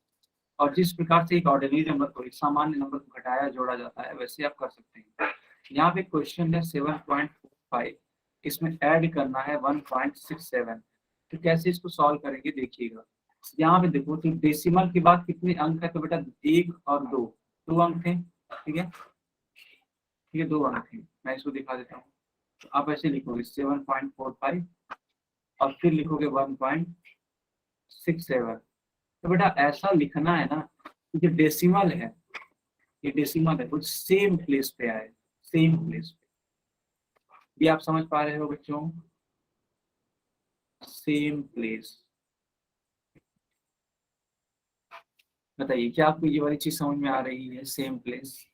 और जिस प्रकार से एक ऑर्डिनरी नंबर को एक सामान्य नंबर को घटाया जोड़ा जाता है वैसे आप कर सकते हैं। यहाँ पे क्वेश्चन है 7.5, इसमें ऐड करना है 1.67। तो कैसे इसको सॉल्व करेंगे देखिएगा। यहाँ पे देखो तो डेसिमल के बाद कितने अंक है, तो बेटा 1 और 2, 2 अंक थे। ठीक है, ये 2 अंक थे। मैं इसको दिखा देता हूँ। तो आप ऐसे लिखोगे 7.45 और फिर लिखोगे 1.67। तो बेटा ऐसा लिखना है ना, जो डेसिमल है, ये डेसिमल है वो सेम प्लेस पे आए, सेम प्लेस पे। ये आप समझ पा रहे हो बच्चों? Same place. बताइए क्या आपको ये वाली चीज समझ में आ रही है? सेम प्लेस,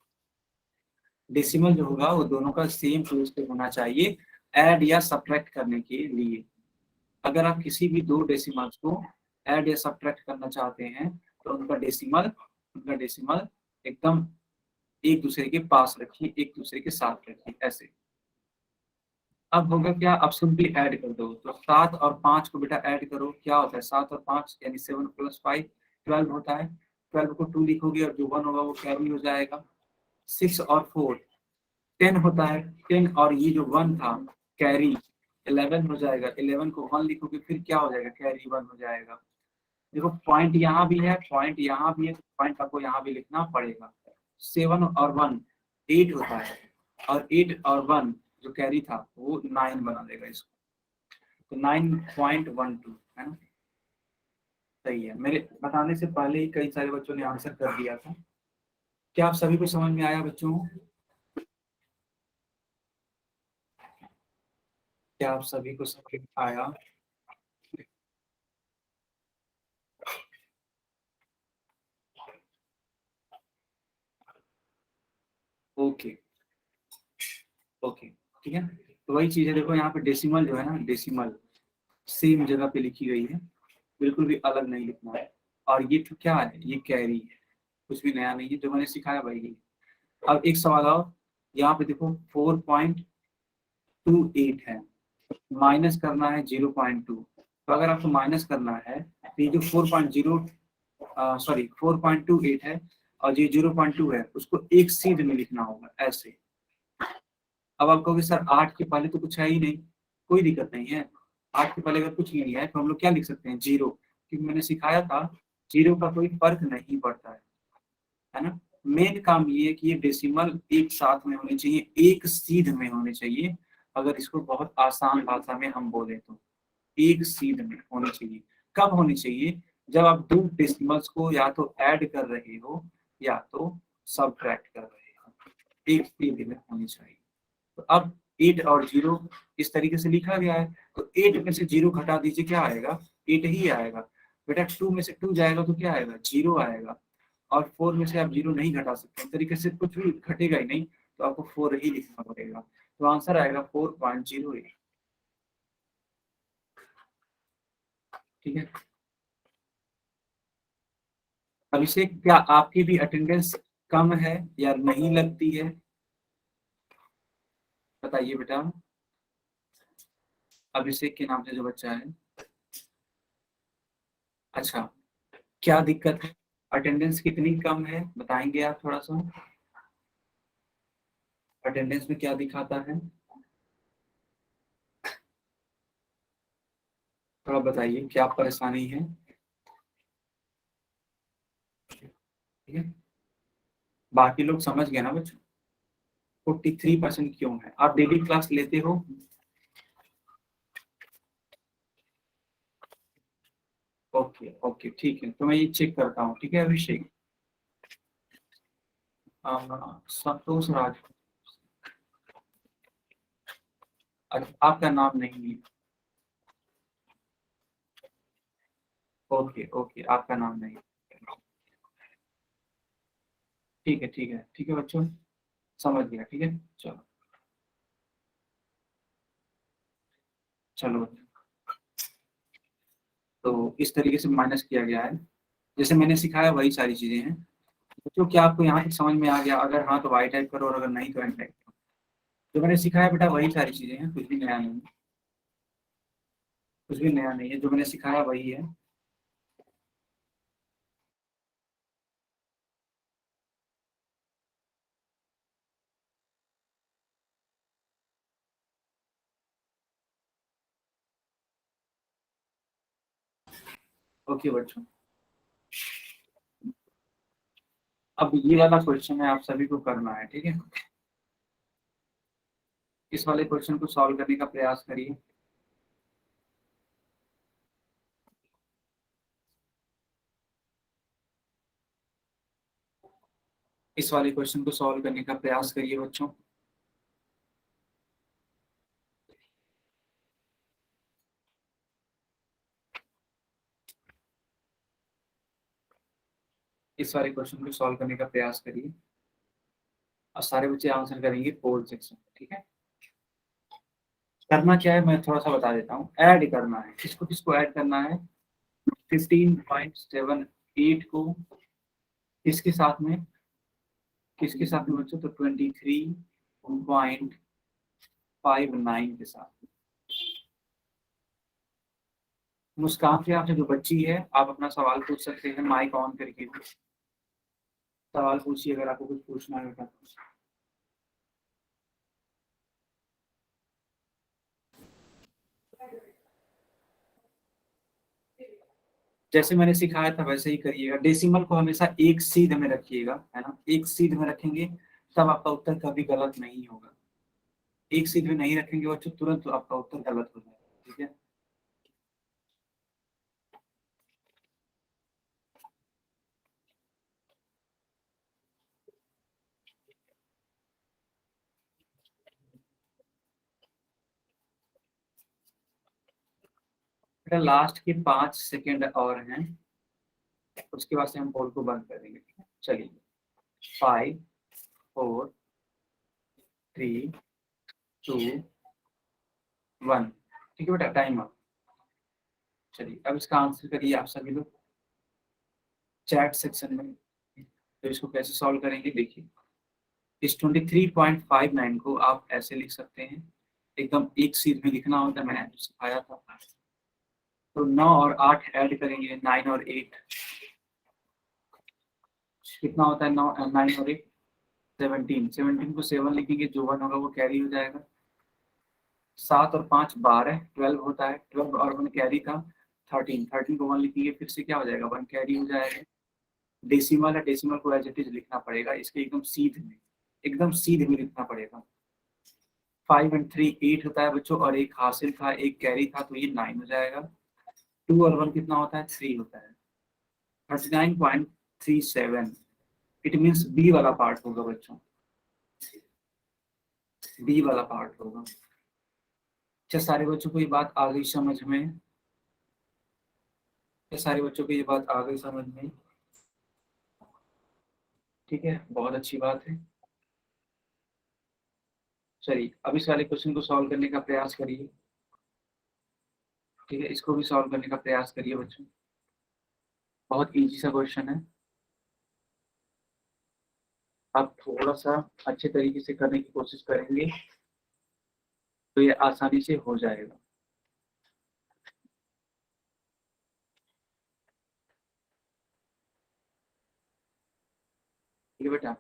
डेसिमल जो होगा वो दोनों का सेम प्लेस पे होना चाहिए ऐड या सब्ट्रैक्ट करने के लिए। अगर आप किसी भी दो डेसिमल्स को ऐड या सब्ट्रैक्ट करना चाहते हैं तो उनका डेसिमल एकदम एक दूसरे के पास रखिए, एक दूसरे के साथ रखिए ऐसे। अब होगा क्या, अब सिंपली ऐड कर दो। तो 7 और 5 को बेटा ऐड करो, क्या होता है 7 और 5 यानी 7 + 5 12 होता है। 12 को 2 लिखोगे और जो 1 होगा वो कैरी हो जाएगा। 6 और 4 10 होता है। 10 और ये जो 1 था कैरी 11 हो जाएगा। 11 को 1 लिखोगे फिर क्या हो जाएगा, कैरी 1 हो जाएगा। देखो पॉइंट यहाँ भी है, पॉइंट यहाँ भी है, पॉइंट आपको यहाँ भी लिखना पड़ेगा। 7 और 1 8 होता है और 8 और 1 जो कैरी था वो 9 बना देगा इसको। तो 9.12 है ना, सही है। मेरे बताने से पहले ही कई सारे बच्चों ने आंसर कर दिया था। क्या आप सभी को समझ में आया बच्चों? क्या आप सभी को समझ में आया? ओके ओके, ठीक है। तो वही चीज है, देखो यहाँ पे डेसिमल जो है ना, डेसिमल सेम जगह पे लिखी गई है, बिल्कुल भी अलग नहीं लिखना है। और ये तो क्या है, ये कैरी है, कुछ भी नया नहीं है, जो मैंने सिखाया भाई ये। अब एक सवाल और, यहाँ पे देखो 4.28 है, माइनस करना है 0.2। तो अगर आपको माइनस करना है तो ये जो 4.28 है और ये 0.2 है उसको एक सीध में लिखना होगा ऐसे। अब आप कहोगे सर 8 के पहले तो कुछ है ही नहीं, कोई दिक्कत नहीं है। 8 के पहले अगर कुछ नहीं है तो हम लोग क्या लिख सकते हैं, 0, क्योंकि मैंने सिखाया था 0 का कोई फर्क नहीं पड़ता है ना। मेन काम ये है कि ये डेसिमल एक साथ में होने चाहिए, एक सीध में होने चाहिए। अगर इसको बहुत आसान भाषा में हम बोले तो एक सीध में होनी चाहिए। कब होनी चाहिए, जब आप दो डेसिमल्स को या तो ऐड कर रहे हो या तो सब्ट्रैक्ट कर रहे हो, एक सीध में होनी चाहिए। तो अब 8 और 0 इस तरीके से लिखा गया है, तो 8 में से 0 घटा दीजिए, क्या आएगा, 8 ही आएगा। बेटा 2 में से 2 जाएगा तो क्या आएगा, 0 आएगा। और 4 में से आप 0 नहीं घटा सकते, इस तरीके से कुछ भी घटेगा ही नहीं, तो आपको 4 ही लिखना पड़ेगा। तो आंसर आएगा 4.08। ठीक है। अभिषेक क्या आपकी भी अटेंडेंस कम है या नहीं लगती है, बताइए बेटा। अभिषेक के नाम से जो बच्चा है, अच्छा क्या दिक्कत है, अटेंडेंस कितनी कम है बताएंगे आप थोड़ा सा, अटेंडेंस में क्या दिखाता है थोड़ा बताइए, क्या परेशानी है। ठीक है, बाकी लोग समझ गए ना बच्चों। 43% क्यों है, आप डेली क्लास लेते हो? ओके ओके ठीक है, तो मैं ये चेक करता हूँ। ठीक है अभिषेक, संतोष राज, आपका नाम नहीं है। ओके ओके, आपका नाम नहीं। ठीक है ठीक है ठीक है बच्चों, समझ गया। ठीक है, चलो चलो। तो इस तरीके से माइनस किया गया है, जैसे मैंने सिखाया वही सारी चीजें हैं। तो क्या आपको यहाँ तक समझ में आ गया? अगर हाँ तो वाई टाइप करो, और अगर नहीं तो एन टाइप करो। जो मैंने सिखाया बेटा वही सारी चीजें हैं, कुछ भी नया नहीं है, कुछ भी नया नहीं है, जो मैंने सिखाया वही है। ओके बच्चों, अब ये वाला क्वेश्चन है, आप सभी को करना है। ठीक है, इस वाले क्वेश्चन को सॉल्व करने का प्रयास करिए। इस वाले क्वेश्चन को सॉल्व करने का प्रयास करिए बच्चों। इस वाले क्वेश्चन को सॉल्व करने का प्रयास करिए, और सारे बच्चे आंसर करेंगे पोल सेक्शन। ठीक है, करना क्या है मैं थोड़ा सा बता देता हूँ। ऐड करना है, किसको किसको ऐड करना है? 15.78 को किसके साथ में, किसके साथ में बच्चों? तो 23.59 के साथ। मुस्कान से आपसे जो बच्ची है, आप अपना सवाल पूछ सकते हैं माइक ऑन करके। सवाल पूछिए अगर आपको कुछ पूछना है बेटा। जैसे मैंने सिखाया था वैसे ही करिएगा। डेसिमल को हमेशा एक सीध में रखिएगा, है ना, एक सीध में रखेंगे तब आपका उत्तर कभी गलत नहीं होगा। एक सीध में नहीं रखेंगे बच्चों, तुरंत आपका उत्तर गलत हो जाएगा। ठीक है, बेटा लास्ट के 5 सेकेंड और हैं, उसके बाद से हम पोल को बंद कर देंगे। ठीक है, चलिए 5 4 3 2 1। ठीक है बेटा, टाइम अप। चलिए अब इसका आंसर करिए आप सभी लोग चैट सेक्शन में। तो इसको कैसे सॉल्व करेंगे देखिए, इस 23.59 को आप ऐसे लिख सकते हैं, एकदम एक सीध में लिखना होता है, मैंने सिखाया था। तो 9 और 8 ऐड करेंगे, 9 और 8 कितना होता है? 9 और 8 17। 17 को 7 लिखेंगे, जो 1 होगा वो कैरी हो जाएगा। 7 और 5 12, 12 होता है, 12 और 1 कैरी था 13। 13 को 1 लिखेंगे, फिर से क्या हो जाएगा? 1 कैरी हो जाएगा। डेसिमल है, डेसिमल को एज इट इज लिखना पड़ेगा, इसके एकदम सीध में, एकदम सीध में लिखना पड़ेगा। 5 और 3 8 होता है बच्चों, और एक हासिल था, एक कैरी था, तो ये 9 हो जाएगा। 2 और 1 कितना होता है? 3 होता है। 39.37, इट मीन्स बी वाला पार्ट होगा बच्चों, बी वाला पार्ट होगा। क्या सारे बच्चों को ये बात आ गई समझ में? क्या सारे बच्चों को ये बात आ गई समझ में? ठीक है, बहुत अच्छी बात है। चलिए अब इस वाले क्वेश्चन को सॉल्व करने का प्रयास करिए। ठीक है, इसको भी सॉल्व करने का प्रयास करिए बच्चों, बहुत इजी सा क्वेश्चन है। आप थोड़ा सा अच्छे तरीके से करने की कोशिश करेंगे तो ये आसानी से हो जाएगा। ठीक है बेटा,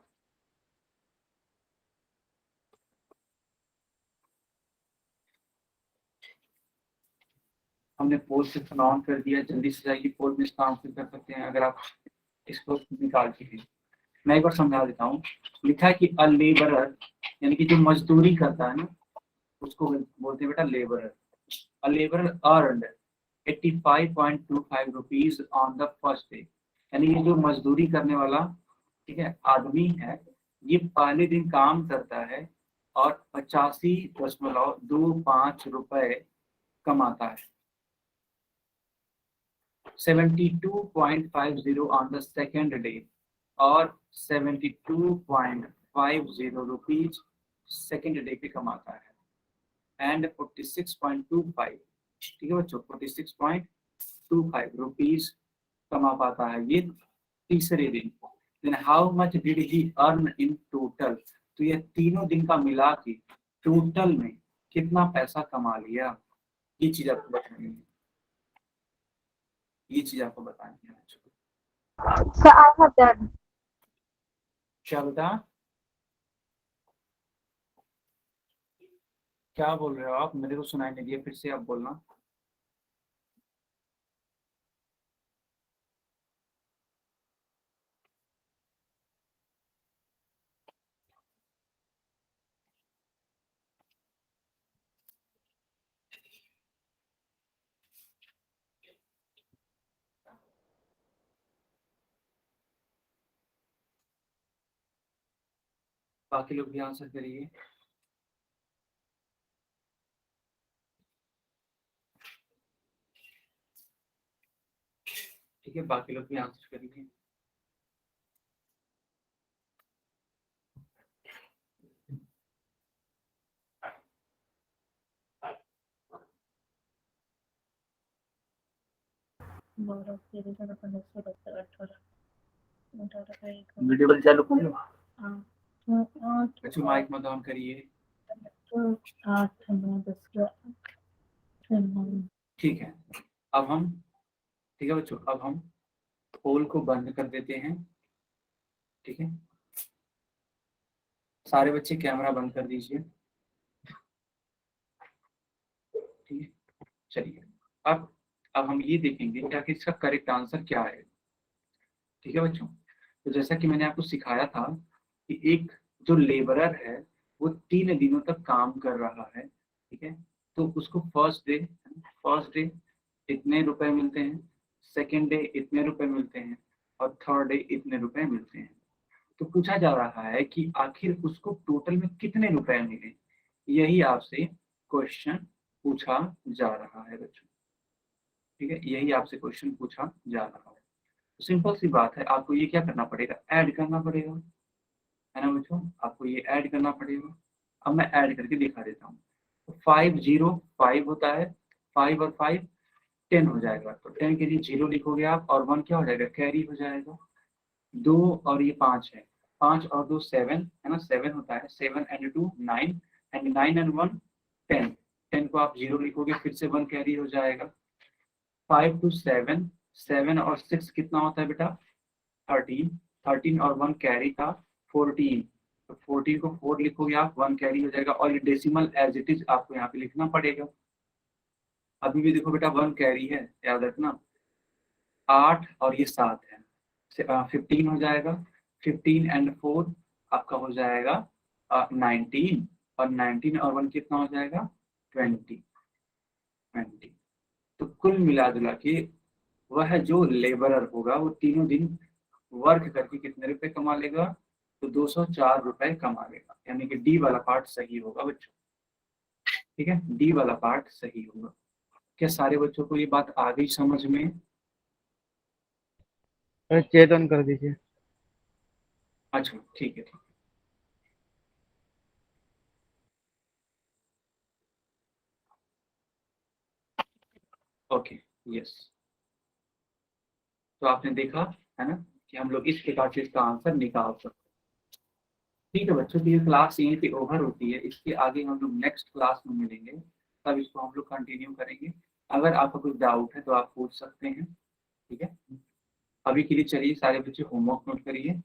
हमने पोल सेक्शन ऑन कर दिया, जल्दी से जाइए पोल में इसका आंसर कर सकते हैं अगर आप इसको निकाल के हैं। मैं एक बार समझा देता हूँ। लिखा है कि अ लेबरर, यानी कि जो मजदूरी करता है ना, उसको बोलते हैं बेटा labourer. A labourer earned 85.25 rupees on the first day, यानी ये जो मजदूरी करने वाला, ठीक है, आदमी है, ये पहले दिन काम करता है और 85.25 रुपए कमाता है। 72.50 ऑन द सेकेंड डे और 72.50 रुपीज सेकेंड डे पे कमाता है। एंड 46.25, ठीक है बच्चों, 46.25 रुपीज कमा पाता है ये तीसरे दिन। Then how much did he earn in total, तो ये तीनों दिन का मिला के टोटल में कितना पैसा कमा लिया, ये चीज आपको बतानी है, ये चीज आपको बतानी है बच्चों। Sir, I have done. क्या बता, क्या बोल रहे हो आप, मेरे को सुनाई नहीं दिया, फिर से आप बोलना। बाकी लोग भी आंसर करिए। ठीक है, बाकी लोग भी आंसर करिए। वीडियो चालू करो, बच्चों माइक मत ऑन करिए। ठीक है, अब हम, ठीक है बच्चों, अब हम पोल को बंद कर देते हैं। ठीक है, सारे बच्चे कैमरा बंद कर दीजिए। ठीक है, चलिए अब हम ये देखेंगे कि आखिर इसका करेक्ट आंसर क्या है। ठीक है बच्चों, तो जैसा कि मैंने आपको सिखाया था कि एक जो लेबरर है वो 3 दिनों तक काम कर रहा है। ठीक है, तो उसको फर्स्ट डे इतने रुपए मिलते हैं, सेकेंड डे इतने रुपए मिलते हैं और थर्ड डे इतने रुपए मिलते हैं। तो पूछा जा रहा है कि आखिर उसको टोटल में कितने रुपए मिले, यही आपसे क्वेश्चन पूछा जा रहा है बच्चों। ठीक है, यही आपसे क्वेश्चन पूछा जा रहा है। सिंपल सी बात है, आपको ये क्या करना पड़ेगा, ऐड करना पड़ेगा, है ना बच्चों, आपको ये ऐड करना पड़ेगा। अब मैं ऐड करके दिखा देता हूँ। 505 होता है, 5 और 5 10 हो जाएगा, तो 10 के लिए 0 लिखोगे आप और 1 क्या हो जाएगा, कैरी हो जाएगा। 2 और ये 5 है, 5 और 2 7 है ना, 7 होता है, 7 एंड 2 9 एंड 9 एंड 1 10, 10 को आप 0 लिखोगे, फिर से 1 कैरी हो जाएगा। 5 to 7, 7 और 6 कितना होता है बेटा, 13, 13 और 1 कैरी था 14, तो 14 को 4 लिखोगे आप, 1 कैरी हो जाएगा और ये डेसिमल एज इट इज आपको यहाँ पे लिखना पड़ेगा। अभी भी देखो बेटा 1 कैरी है, याद रखना। 8 और ये 7 है, 15 हो जाएगा, 15 एंड 4 आपका हो जाएगा 19 और 19 और 1 कितना हो जाएगा 20। तो कुल मिला जुला के वह जो लेबरर होगा वो तीनों दिन वर्क करके कितने रुपए कमा लेगा, तो 204 रुपए कमा लेगा, यानी कि डी वाला पार्ट सही होगा बच्चों। ठीक है, डी वाला पार्ट सही होगा। क्या सारे बच्चों को ये बात आ गई समझ में? चेतन कर दीजिए। अच्छा ठीक है, ठीक है। ओके, यस, तो आपने देखा है ना कि हम लोग इस प्रकार से इसका आंसर निकाल सकते हैं। ठीक है बच्चों, तो ये क्लास यहीं पे ओवर होती है, इसके आगे हम लोग नेक्स्ट क्लास में मिलेंगे, तब इसको हम लोग कंटिन्यू करेंगे। अगर आपका कुछ डाउट है तो आप पूछ सकते हैं। ठीक है, अभी के लिए चलिए सारे बच्चे होमवर्क नोट करिए।